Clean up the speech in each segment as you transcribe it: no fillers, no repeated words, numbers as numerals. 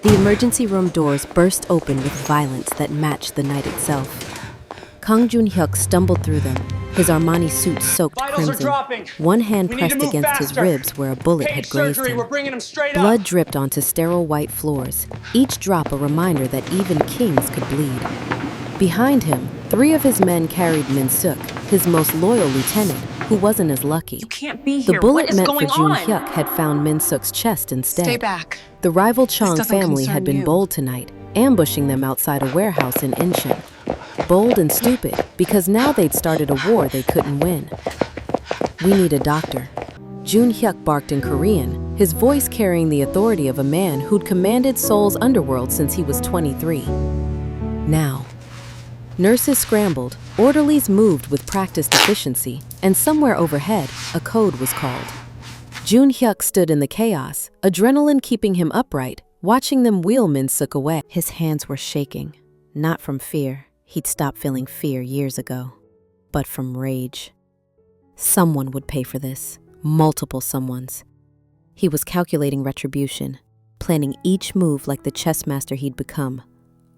The emergency room doors burst open with violence that matched the night itself. Kang Jun-hyuk stumbled through them, his Armani suit soaked Vitals are crimson, dropping. one hand We need to pressed move against his faster. ribs where a bullet had Cage grazed surgery, him. we're bringing him straight Blood up. dripped onto sterile white floors, each drop a reminder that even kings could bleed. Behind him, 3 of his men carried Min-suk, his most loyal lieutenant, who wasn't as lucky. You can't be The here. bullet What is meant for going Jun on? Hyuk had found Min-suk's chest instead. Stay back. The rival Chong doesn't family concern had been you. bold tonight, ambushing them outside a warehouse in Incheon. Bold and stupid, because now they'd started a war they couldn't win. "We need a doctor." Jun Hyuk barked in Korean, his voice carrying the authority of a man who'd commanded Seoul's underworld since he was 23. Now. Nurses scrambled, orderlies moved with practiced efficiency, and somewhere overhead, a code was called. Jun Hyuk stood in the chaos, adrenaline keeping him upright, watching them wheel Min-suk away. His hands were shaking, not from fear. He'd stopped feeling fear years ago, but from rage. Someone would pay for this, multiple someones. He was calculating retribution, planning each move like the chess master he'd become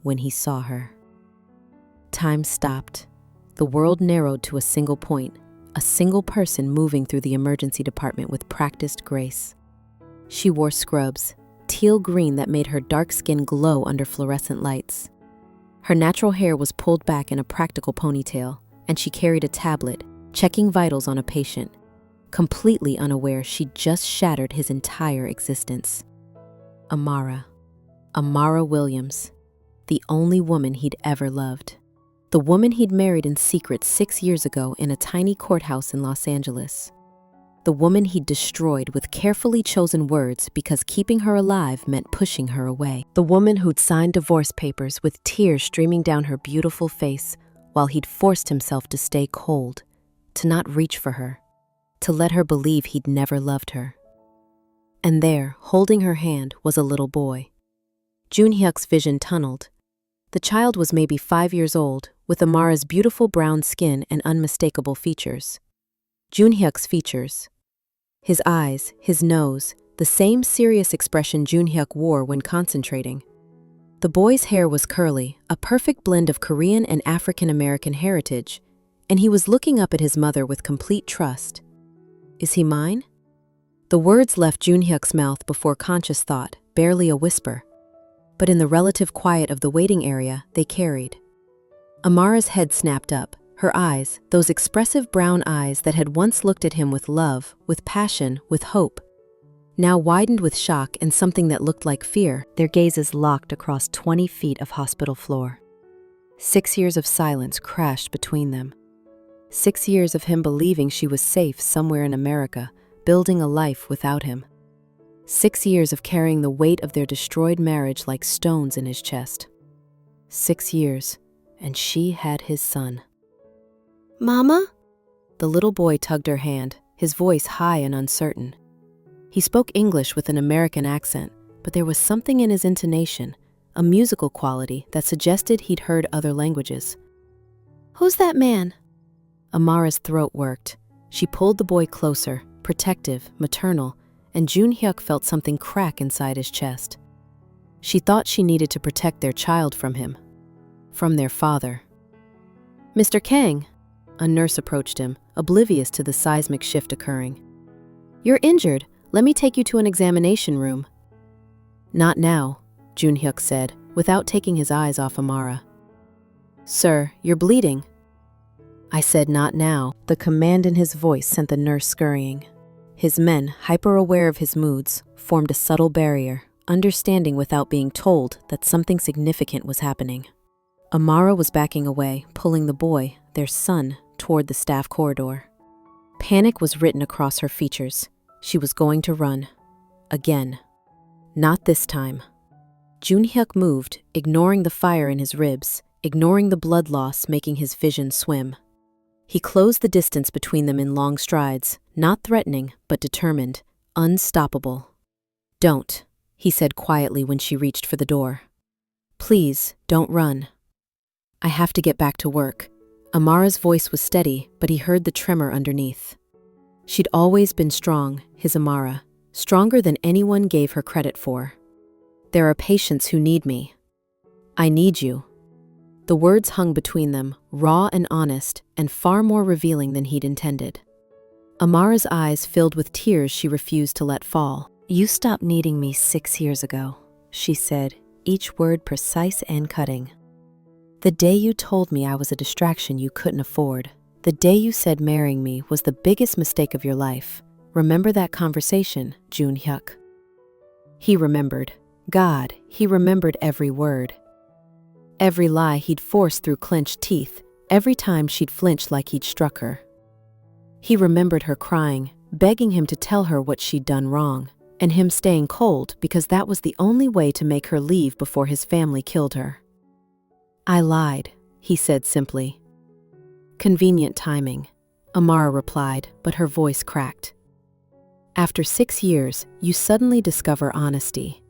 when he saw her. Time stopped. The world narrowed to a single point, a single person moving through the emergency department with practiced grace. She wore scrubs, teal green that made her dark skin glow under fluorescent lights. Her natural hair was pulled back in a practical ponytail, and she carried a tablet, checking vitals on a patient, completely unaware she'd just shattered his entire existence. Amara Williams, the only woman he'd ever loved. The woman he'd married in secret 6 years ago in a tiny courthouse in Los Angeles. The woman he'd destroyed with carefully chosen words because keeping her alive meant pushing her away. The woman who'd signed divorce papers with tears streaming down her beautiful face while he'd forced himself to stay cold, to not reach for her, to let her believe he'd never loved her. And there, holding her hand, was a little boy. Jun Hyuk's vision tunneled. The child was maybe 5 years old, with Amara's beautiful brown skin and unmistakable features. Jun Hyuk's features. His eyes, his nose, the same serious expression Jun Hyuk wore when concentrating. The boy's hair was curly, a perfect blend of Korean and African American heritage, and he was looking up at his mother with complete trust. "Is he mine?" The words left Jun Hyuk's mouth before conscious thought, barely a whisper. But in the relative quiet of the waiting area, they carried. Amara's head snapped up, her eyes, those expressive brown eyes that had once looked at him with love, with passion, with hope, now widened with shock and something that looked like fear, their gazes locked across 20 feet of hospital floor. 6 years of silence crashed between them. 6 years of him believing she was safe somewhere in America, building a life without him. 6 years of carrying the weight of their destroyed marriage like stones in his chest. 6 years, and she had his son. "Mama?" The little boy tugged her hand, his voice high and uncertain. He spoke English with an American accent, but there was something in his intonation, a musical quality that suggested he'd heard other languages. "Who's that man?" Amara's throat worked. She pulled the boy closer, protective, maternal, and Jun Hyuk felt something crack inside his chest. She thought she needed to protect their child from him, from their father. "Mr. Kang," a nurse approached him, oblivious to the seismic shift occurring. "You're injured. Let me take you to an examination room." "Not now," Jun Hyuk said, without taking his eyes off Amara. "Sir, you're bleeding." "I said not now." The command in his voice sent the nurse scurrying. His men, hyper-aware of his moods, formed a subtle barrier, understanding without being told that something significant was happening. Amara was backing away, pulling the boy, their son, toward the staff corridor. Panic was written across her features. She was going to run. Again. Not this time. Jun Hyuk moved, ignoring the fire in his ribs, ignoring the blood loss making his vision swim. He closed the distance between them in long strides, not threatening, but determined, unstoppable. "Don't," he said quietly when she reached for the door. "Please, don't run." "I have to get back to work." Amara's voice was steady, but he heard the tremor underneath. She'd always been strong, his Amara, stronger than anyone gave her credit for. There are patients who need me. I need you. The words hung between them, raw and honest, and far more revealing than he'd intended. Amara's eyes filled with tears she refused to let fall. You stopped needing me 6 years ago, she said, each word precise and cutting. The day you told me I was a distraction you couldn't afford. The day you said marrying me was the biggest mistake of your life. Remember that conversation, Jun Hyuk? He remembered. God, he remembered every word. Every lie he'd forced through clenched teeth, every time she'd flinched like he'd struck her. He remembered her crying, begging him to tell her what she'd done wrong, and him staying cold because that was the only way to make her leave before his family killed her. I lied, he said simply. Convenient timing, Amara replied, but her voice cracked. After 6 years, you suddenly discover honesty.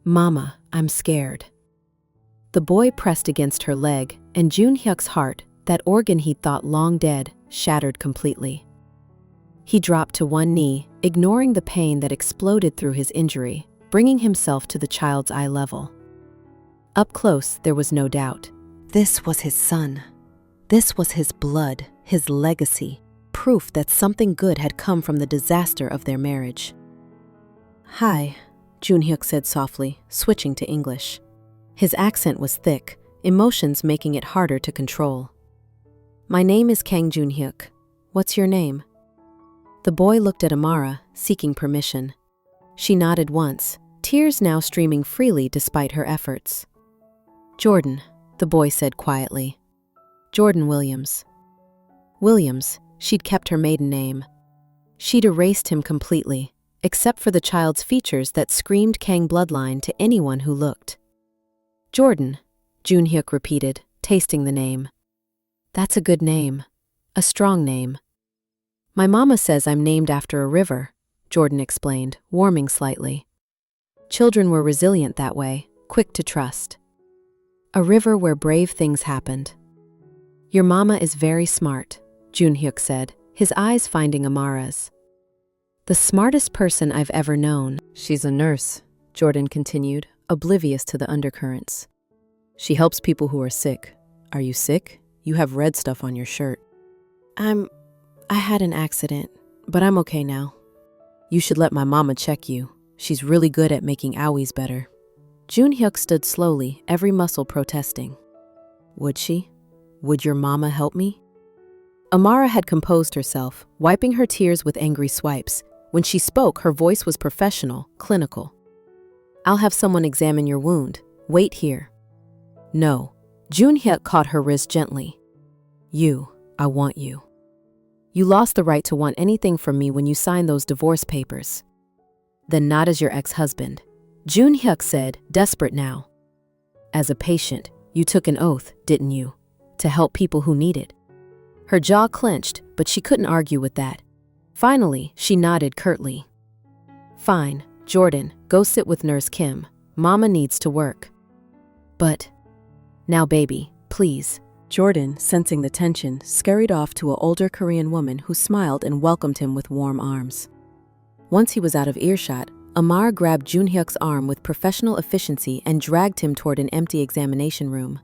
Mama, I'm scared. The boy pressed against her leg, and Jun Hyuk's heart, that organ he'd thought long dead, shattered completely. He dropped to one knee, ignoring the pain that exploded through his injury, bringing himself to the child's eye level. Up close, there was no doubt. This was his son. This was his blood, his legacy, proof that something good had come from the disaster of their marriage. Hi, Jun Hyuk said softly, switching to English. His accent was thick, emotions making it harder to control. My name is Kang Jun Hyuk. What's your name? The boy looked at Amara, seeking permission. She nodded once, tears now streaming freely despite her efforts. Jordan, the boy said quietly. Jordan Williams. Williams, she'd kept her maiden name. She'd erased him completely, except for the child's features that screamed Kang bloodline to anyone who looked. Jordan, Jun Hyuk repeated, tasting the name. That's a good name. A strong name. My mama says I'm named after a river, Jordan explained, warming slightly. Children were resilient that way, quick to trust. A river where brave things happened. Your mama is very smart, Jun Hyuk said, his eyes finding Amara's. The smartest person I've ever known. She's a nurse, Jordan continued, oblivious to the undercurrents. She helps people who are sick. Are you sick? You have red stuff on your shirt. I had an accident, but I'm okay now. You should let my mama check you. She's really good at making owies better. Jun Hyuk stood slowly, every muscle protesting. Would she? Would your mama help me? Amara had composed herself, wiping her tears with angry swipes. When she spoke, her voice was professional, clinical. I'll have someone examine your wound. Wait here. No. Jun Hyuk caught her wrist gently. I want you. You lost the right to want anything from me when you signed those divorce papers. Then not as your ex-husband. Jun Hyuk said, desperate now. As a patient, you took an oath, didn't you? To help people who needed. Her jaw clenched, but she couldn't argue with that. Finally, she nodded curtly. Fine, Jordan, go sit with Nurse Kim. Mama needs to work. But, now baby, please. Jordan, sensing the tension, scurried off to an older Korean woman who smiled and welcomed him with warm arms. Once he was out of earshot, Amar grabbed Jun Hyuk's arm with professional efficiency and dragged him toward an empty examination room.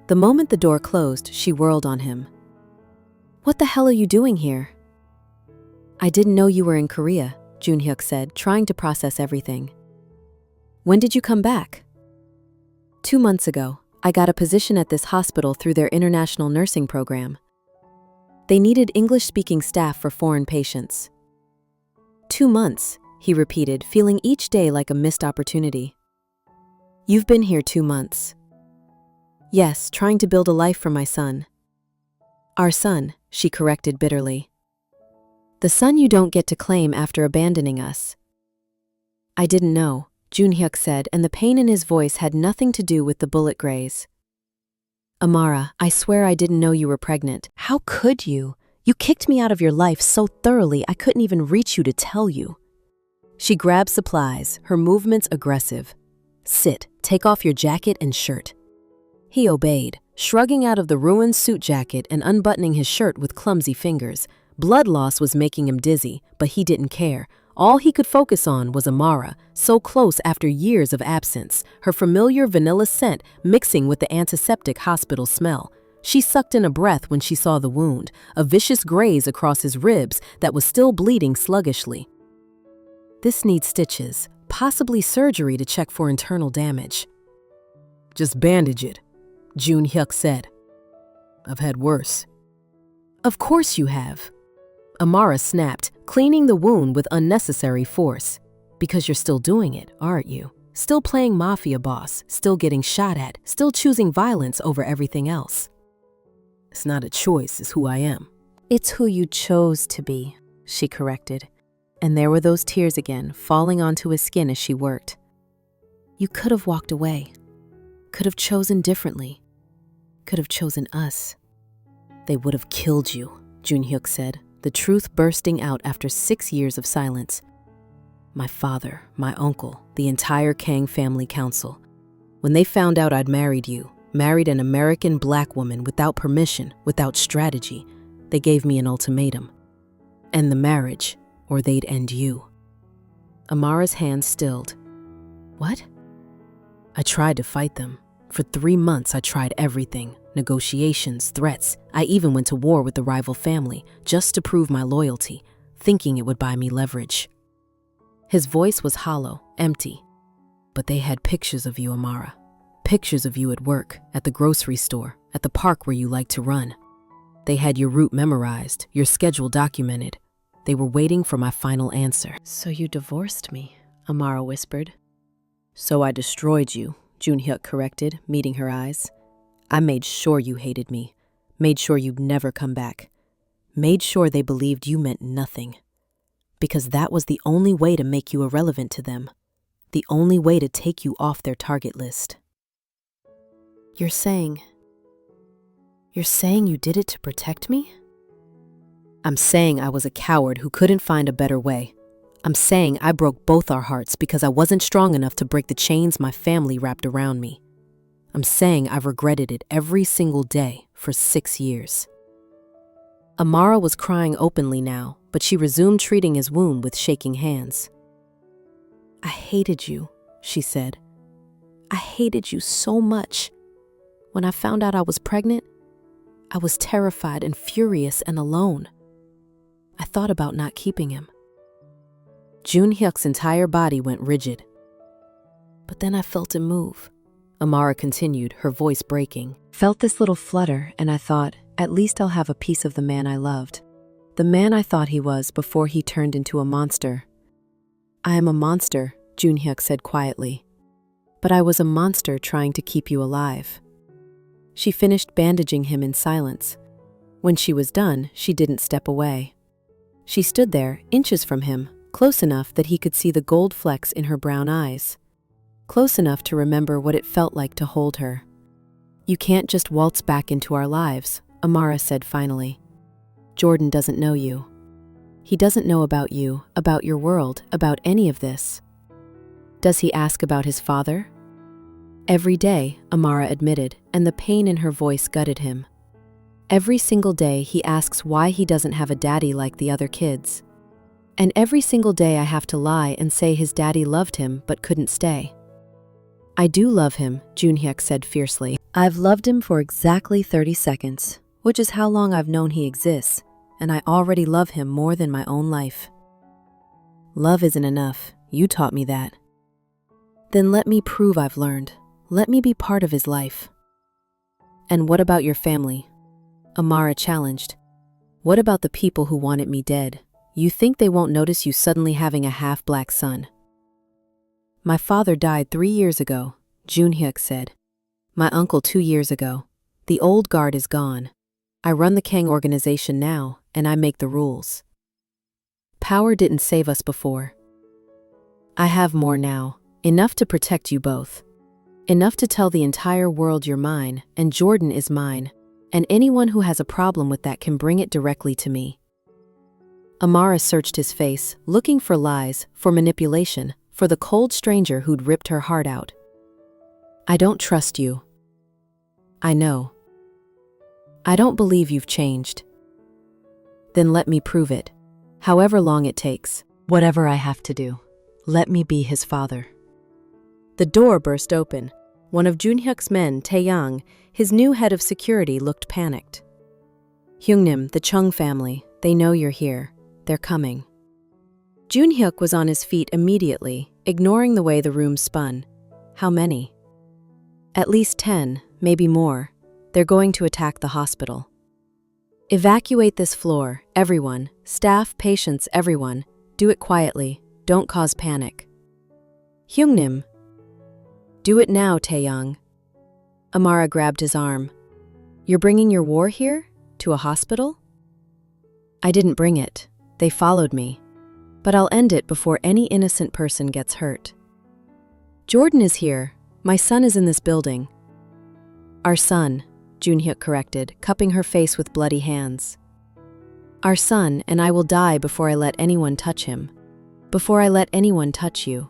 The moment the door closed, she whirled on him. What the hell are you doing here? I didn't know you were in Korea, Jun Hyuk said, trying to process everything. When did you come back? 2 months ago. I got a position at this hospital through their international nursing program. They needed English-speaking staff for foreign patients. 2 months, he repeated, feeling each day like a missed opportunity. You've been here 2 months. Yes, trying to build a life for my son. Our son, she corrected bitterly. The son you don't get to claim after abandoning us. I didn't know, Jun Hyuk said, and the pain in his voice had nothing to do with the bullet graze. Amara, I swear I didn't know you were pregnant. How could you? You kicked me out of your life so thoroughly I couldn't even reach you to tell you. She grabbed supplies, her movements aggressive. Sit, take off your jacket and shirt. He obeyed, shrugging out of the ruined suit jacket and unbuttoning his shirt with clumsy fingers. Blood loss was making him dizzy, but he didn't care. All he could focus on was Amara, so close after years of absence, her familiar vanilla scent mixing with the antiseptic hospital smell. She sucked in a breath when she saw the wound, a vicious graze across his ribs that was still bleeding sluggishly. This needs stitches, possibly surgery to check for internal damage. Just bandage it, Jun Hyuk said. I've had worse. Of course you have. Amara snapped, cleaning the wound with unnecessary force. Because you're still doing it, aren't you? Still playing mafia boss, still getting shot at, still choosing violence over everything else. It's not a choice, it's who I am. It's who you chose to be, she corrected. And there were those tears again, falling onto his skin as she worked. You could have walked away. Could have chosen differently. Could have chosen us. They would have killed you, Jun Hyuk said, the truth bursting out after 6 years of silence. My father, my uncle, the entire Kang family council. When they found out I'd married you, married an American black woman without permission, without strategy, they gave me an ultimatum. End the marriage, or they'd end you. Amara's hands stilled. What? I tried to fight them. For 3 months, I tried everything. Negotiations, threats. I even went to war with the rival family, just to prove my loyalty, thinking it would buy me leverage. His voice was hollow, empty. But they had pictures of you, Amara. Pictures of you at work, at the grocery store, at the park where you like to run. They had your route memorized, your schedule documented. They were waiting for my final answer. So you divorced me, Amara whispered. So I destroyed you, Jun Hyuk corrected, meeting her eyes. I made sure you hated me, made sure you'd never come back, made sure they believed you meant nothing. Because that was the only way to make you irrelevant to them, the only way to take you off their target list. You're saying you did it to protect me? I'm saying I was a coward who couldn't find a better way. I'm saying I broke both our hearts because I wasn't strong enough to break the chains my family wrapped around me. I'm saying I've regretted it every single day for 6 years. Amara was crying openly now, but she resumed treating his wound with shaking hands. I hated you, she said. I hated you so much. When I found out I was pregnant, I was terrified and furious and alone. I thought about not keeping him. Jun Hyuk's entire body went rigid. But then I felt him move. Amara continued, her voice breaking. Felt this little flutter, and I thought, at least I'll have a piece of the man I loved. The man I thought he was before he turned into a monster. I am a monster, Jun Hyuk said quietly. But I was a monster trying to keep you alive. She finished bandaging him in silence. When she was done, she didn't step away. She stood there, inches from him, close enough that he could see the gold flecks in her brown eyes. Close enough to remember what it felt like to hold her. You can't just waltz back into our lives, Amara said finally. Jordan doesn't know you. He doesn't know about you, about your world, about any of this. Does he ask about his father? Every day, Amara admitted, and the pain in her voice gutted him. Every single day he asks why he doesn't have a daddy like the other kids. And every single day I have to lie and say his daddy loved him but couldn't stay. I do love him, Jun Hyuk said fiercely. I've loved him for exactly 30 seconds, which is how long I've known he exists, and I already love him more than my own life. Love isn't enough. You taught me that. Then let me prove I've learned. Let me be part of his life. And what about your family? Amara challenged. What about the people who wanted me dead? You think they won't notice you suddenly having a half-black son? My father died 3 years ago, Jun Hyuk said. My uncle 2 years ago. The old guard is gone. I run the Kang organization now, and I make the rules. Power didn't save us before. I have more now, enough to protect you both. Enough to tell the entire world you're mine, and Jordan is mine, and anyone who has a problem with that can bring it directly to me. Amara searched his face, looking for lies, for manipulation, for the cold stranger who'd ripped her heart out. I don't trust you. I know. I don't believe you've changed. Then let me prove it, however long it takes. Whatever I have to do, let me be his father. The door burst open. One of Junhyuk's men, Taeyang, his new head of security, looked panicked. Hyungnim, the Chung family, they know you're here. They're coming. Junhyuk was on his feet immediately, ignoring the way the room spun. How many? At least 10, maybe more. They're going to attack the hospital. Evacuate this floor, everyone. Staff, patients, everyone. Do it quietly. Don't cause panic. Hyungnim. Do it now, Taeyang. Amara grabbed his arm. You're bringing your war here? To a hospital? I didn't bring it. They followed me. But I'll end it before any innocent person gets hurt. Jordan is here. My son is in this building. Our son, Junhyuk corrected, cupping her face with bloody hands. Our son, and I will die before I let anyone touch him. Before I let anyone touch you.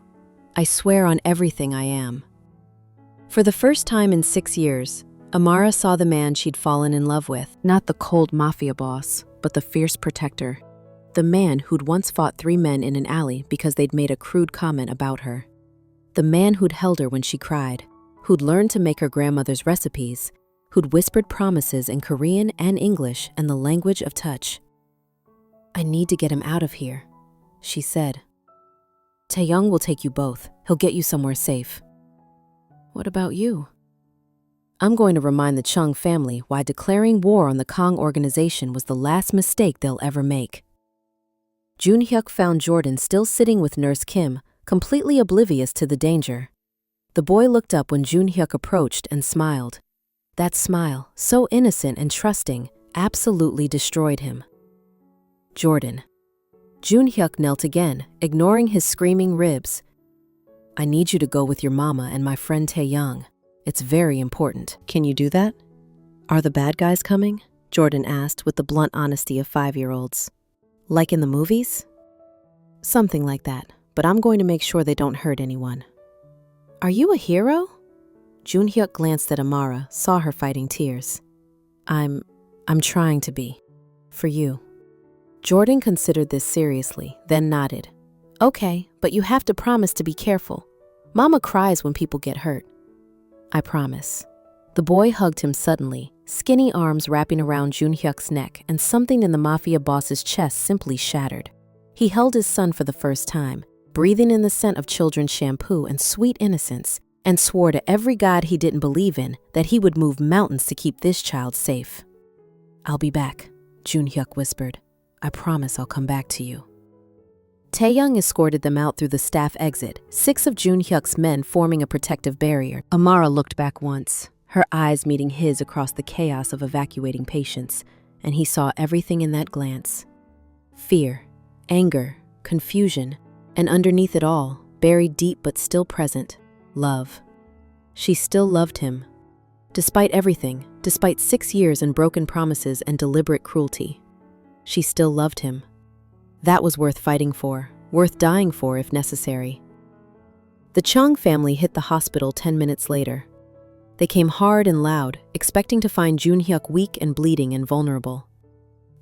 I swear on everything I am. For the first time in 6 years, Amara saw the man she'd fallen in love with. Not the cold mafia boss, but the fierce protector. The man who'd once fought 3 men in an alley because they'd made a crude comment about her. The man who'd held her when she cried, who'd learned to make her grandmother's recipes, who'd whispered promises in Korean and English and the language of touch. I need to get him out of here, she said. Taeyang will take you both. He'll get you somewhere safe. What about you? I'm going to remind the Chung family why declaring war on the Kong organization was the last mistake they'll ever make. Junhyuk found Jordan still sitting with Nurse Kim, completely oblivious to the danger. The boy looked up when Junhyuk approached and smiled. That smile, so innocent and trusting, absolutely destroyed him. Jordan. Junhyuk knelt again, ignoring his screaming ribs. I need you to go with your mama and my friend Taeyang. It's very important. Can you do that? Are the bad guys coming? Jordan asked with the blunt honesty of 5-year-olds. Like in the movies? Something like that, but I'm going to make sure they don't hurt anyone. Are you a hero? Junhyuk glanced at Amara, saw her fighting tears. I'm trying to be. For you. Jordan considered this seriously, then nodded. Okay, but you have to promise to be careful. Mama cries when people get hurt. I promise. The boy hugged him suddenly, skinny arms wrapping around Junhyuk's neck, and something in the mafia boss's chest simply shattered. He held his son for the first time, breathing in the scent of children's shampoo and sweet innocence, and swore to every god he didn't believe in that he would move mountains to keep this child safe. I'll be back, Junhyuk whispered. I promise I'll come back to you. Taeyang escorted them out through the staff exit, 6 of Junhyuk's men forming a protective barrier. Amara looked back once, her eyes meeting his across the chaos of evacuating patients, and he saw everything in that glance. Fear, anger, confusion, and underneath it all, buried deep but still present, love. She still loved him. Despite everything, despite 6 years and broken promises and deliberate cruelty, she still loved him. That was worth fighting for, worth dying for if necessary. The Chung family hit the hospital 10 minutes later. They came hard and loud, expecting to find Junhyuk weak and bleeding and vulnerable.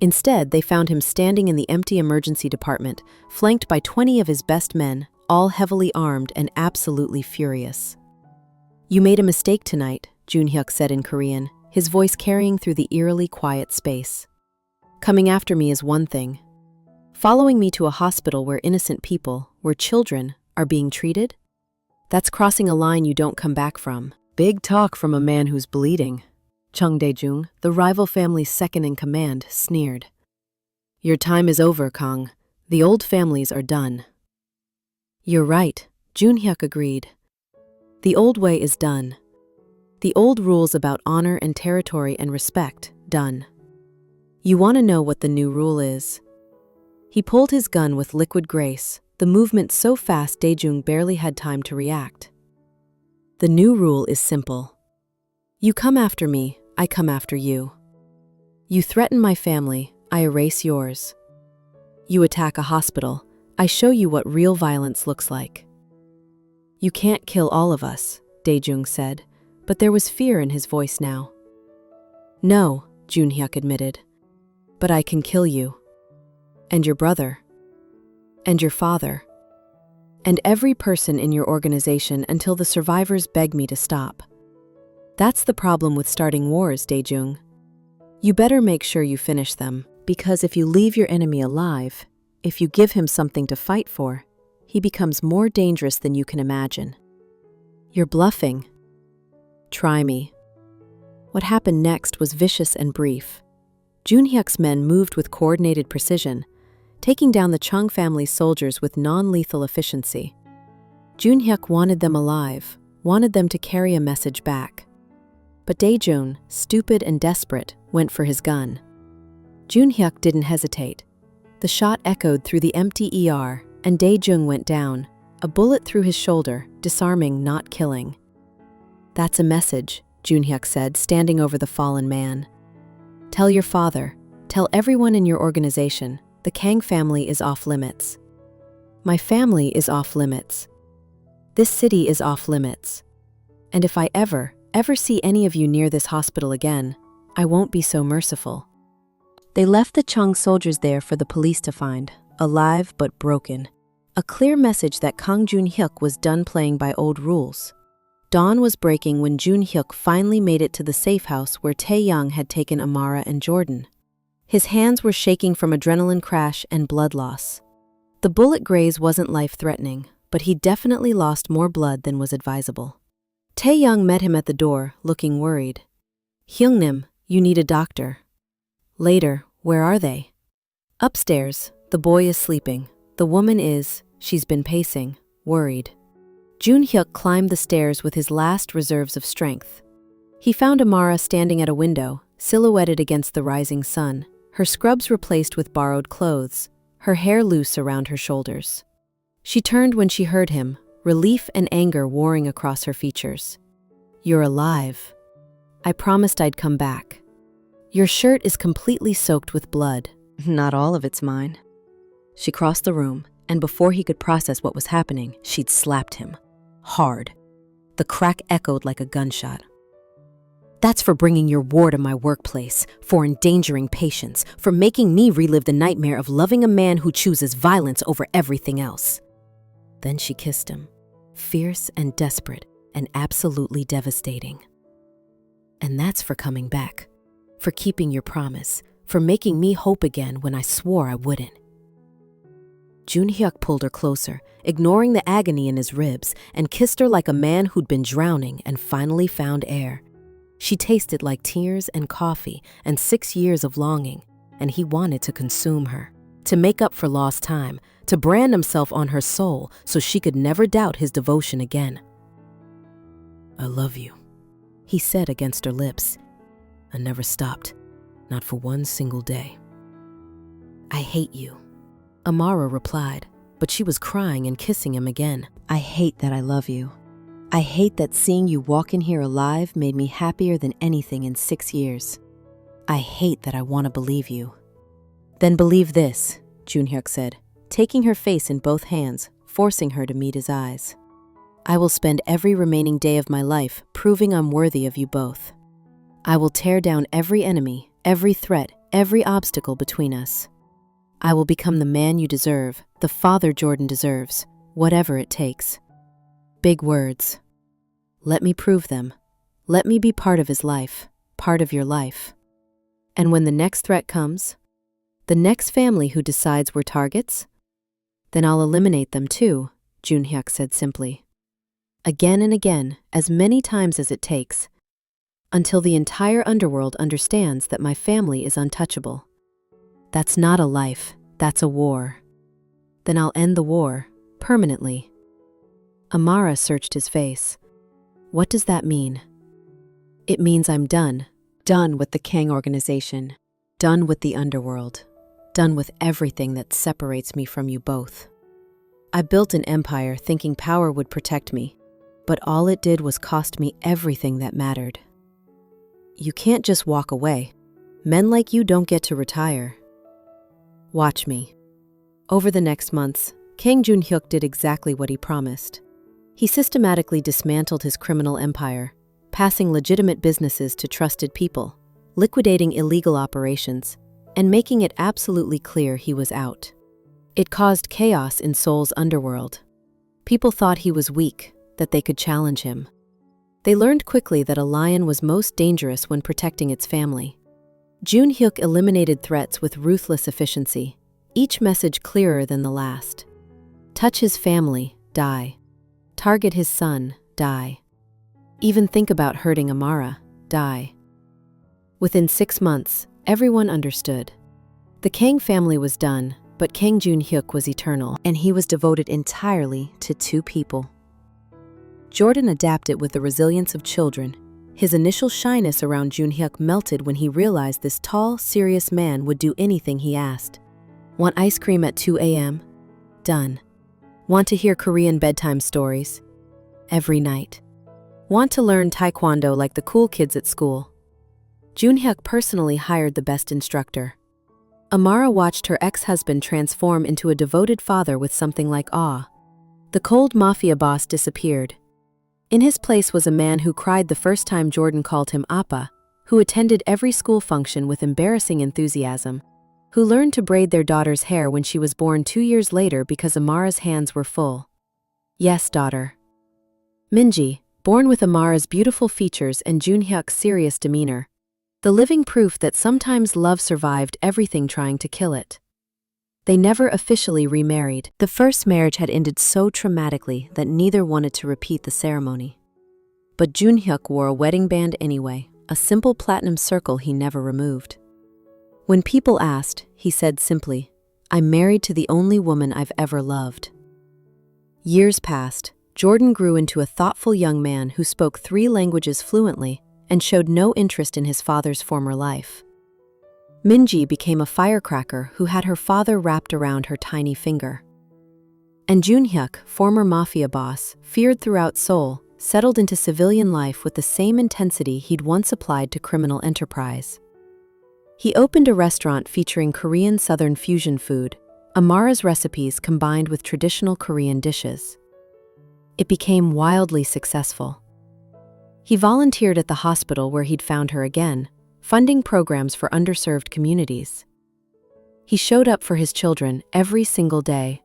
Instead, they found him standing in the empty emergency department, flanked by 20 of his best men, all heavily armed and absolutely furious. You made a mistake tonight, Junhyuk said in Korean, his voice carrying through the eerily quiet space. Coming after me is one thing. Following me to a hospital where innocent people, where children, are being treated? That's crossing a line you don't come back from. Big talk from a man who's bleeding. Chung Dae-jung, the rival family's second-in-command, sneered. Your time is over, Kang. The old families are done. You're right, Junhyuk agreed. The old way is done. The old rules about honor and territory and respect, done. You want to know what the new rule is? He pulled his gun with liquid grace, the movement so fast Dae-jung barely had time to react. The new rule is simple. You come after me, I come after you. You threaten my family, I erase yours. You attack a hospital, I show you what real violence looks like. You can't kill all of us, Dae-jung said, but there was fear in his voice now. No, Junhyuk admitted, but I can kill you. And your brother. and your father, and every person in your organization until the survivors beg me to stop. That's the problem with starting wars, Dae-jung. You better make sure you finish them, because if you leave your enemy alive, if you give him something to fight for, he becomes more dangerous than you can imagine. You're bluffing. Try me. What happened next was vicious and brief. Junhyuk's men moved with coordinated precision, taking down the Chung family's soldiers with non-lethal efficiency. Junhyuk wanted them alive, wanted them to carry a message back. But Dae-jung, stupid and desperate, went for his gun. Junhyuk didn't hesitate. The shot echoed through the empty ER, and Dae-jung went down, a bullet through his shoulder, disarming, not killing. That's a message, Junhyuk said, standing over the fallen man. Tell your father, tell everyone in your organization, the Kang family is off limits. My family is off limits. This city is off limits. And if I ever see any of you near this hospital again, I won't be so merciful. They left the Chung soldiers there for the police to find, alive but broken. A clear message that Kang Junhyuk was done playing by old rules. Dawn was breaking when Junhyuk finally made it to the safe house where Tae-young had taken Amara and Jordan. His hands were shaking from adrenaline crash and blood loss. The bullet graze wasn't life-threatening, but he definitely lost more blood than was advisable. Tae-young met him at the door, looking worried. Hyungnim, you need a doctor. Later, where are they? Upstairs, the boy is sleeping. The woman is, she's been pacing, worried. Junhyuk climbed the stairs with his last reserves of strength. He found Amara standing at a window, silhouetted against the rising sun, her scrubs replaced with borrowed clothes, her hair loose around her shoulders. She turned when she heard him, relief and anger warring across her features. You're alive. I promised I'd come back. Your shirt is completely soaked with blood. Not all of it's mine. She crossed the room, and before he could process what was happening, she'd slapped him. Hard. The crack echoed like a gunshot. That's for bringing your war to my workplace, for endangering patients, for making me relive the nightmare of loving a man who chooses violence over everything else. Then she kissed him, fierce and desperate and absolutely devastating. And that's for coming back, for keeping your promise, for making me hope again when I swore I wouldn't. Junhyuk pulled her closer, ignoring the agony in his ribs, and kissed her like a man who'd been drowning and finally found air. She tasted like tears and coffee and 6 years of longing, and he wanted to consume her, to make up for lost time, to brand himself on her soul so she could never doubt his devotion again. I love you, he said against her lips. I never stopped, not for one single day. I hate you, Amara replied, but she was crying and kissing him again. I hate that I love you. I hate that seeing you walk in here alive made me happier than anything in 6 years. I hate that I want to believe you. Then believe this, Junhyuk said, taking her face in both hands, forcing her to meet his eyes. I will spend every remaining day of my life proving I'm worthy of you both. I will tear down every enemy, every threat, every obstacle between us. I will become the man you deserve, the father Jordan deserves, whatever it takes. Big words. Let me prove them. Let me be part of his life, part of your life. And when the next threat comes, the next family who decides we're targets, then I'll eliminate them too, Junhyuk said simply. Again and again, as many times as it takes, until the entire underworld understands that my family is untouchable. That's not a life, that's a war. Then I'll end the war, permanently. Amara searched his face. What does that mean? It means I'm done. Done with the Kang organization. Done with the underworld. Done with everything that separates me from you both. I built an empire thinking power would protect me, but all it did was cost me everything that mattered. You can't just walk away. Men like you don't get to retire. Watch me. Over the next months, Kang Junhyuk did exactly what he promised. He systematically dismantled his criminal empire, passing legitimate businesses to trusted people, liquidating illegal operations, and making it absolutely clear he was out. It caused chaos in Seoul's underworld. People thought he was weak, that they could challenge him. They learned quickly that a lion was most dangerous when protecting its family. Jun Hyuk eliminated threats with ruthless efficiency, each message clearer than the last. Touch his family, die. Target his son, die. Even think about hurting Amara, die. Within 6 months, everyone understood. The Kang family was done, but Kang Jun Hyuk was eternal, and he was devoted entirely to 2 people. Jordan adapted with the resilience of children. His initial shyness around Jun Hyuk melted when he realized this tall, serious man would do anything he asked. Want ice cream at 2 a.m.? Done. Want to hear Korean bedtime stories? Every night. Want to learn taekwondo like the cool kids at school? Jun Hyuk personally hired the best instructor. Amara watched her ex-husband transform into a devoted father with something like awe. The cold mafia boss disappeared. In his place was a man who cried the first time Jordan called him Appa, who attended every school function with embarrassing enthusiasm, who learned to braid their daughter's hair when she was born 2 years later because Amara's hands were full. Yes, daughter. Minji, born with Amara's beautiful features and Jun Hyuk's serious demeanor, the living proof that sometimes love survived everything trying to kill it. They never officially remarried. The first marriage had ended so traumatically that neither wanted to repeat the ceremony. But Jun Hyuk wore a wedding band anyway, a simple platinum circle he never removed. When people asked, he said simply, "I'm married to the only woman I've ever loved." Years passed. Jordan grew into a thoughtful young man who spoke 3 languages fluently and showed no interest in his father's former life. Minji became a firecracker who had her father wrapped around her tiny finger. And Jun Hyuk, former mafia boss, feared throughout Seoul, settled into civilian life with the same intensity he'd once applied to criminal enterprise. He opened a restaurant featuring Korean Southern fusion food, Amara's recipes combined with traditional Korean dishes. It became wildly successful. He volunteered at the hospital where he'd found her again, funding programs for underserved communities. He showed up for his children every single day,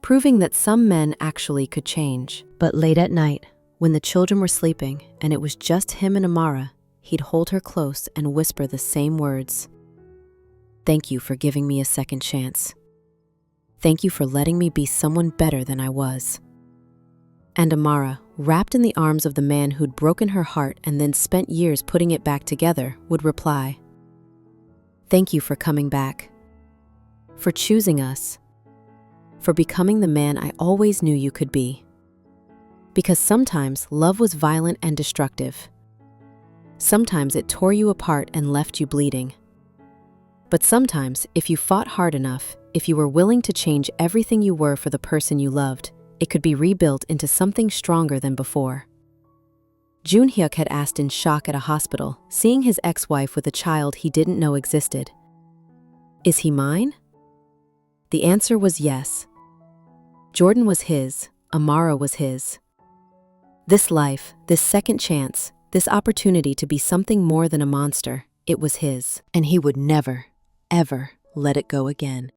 proving that some men actually could change. But late at night, when the children were sleeping and it was just him and Amara, he'd hold her close and whisper the same words. "Thank you for giving me a second chance. Thank you for letting me be someone better than I was." And Amara, wrapped in the arms of the man who'd broken her heart and then spent years putting it back together, would reply, "Thank you for coming back. For choosing us. For becoming the man I always knew you could be." Because sometimes love was violent and destructive. Sometimes it tore you apart and left you bleeding. But sometimes, if you fought hard enough, if you were willing to change everything you were for the person you loved, it could be rebuilt into something stronger than before. Jun Hyuk had asked in shock at a hospital, seeing his ex-wife with a child he didn't know existed. "Is he mine?" The answer was yes. Jordan was his, Amara was his. This life, this second chance, this opportunity to be something more than a monster, it was his, and he would never, ever let it go again.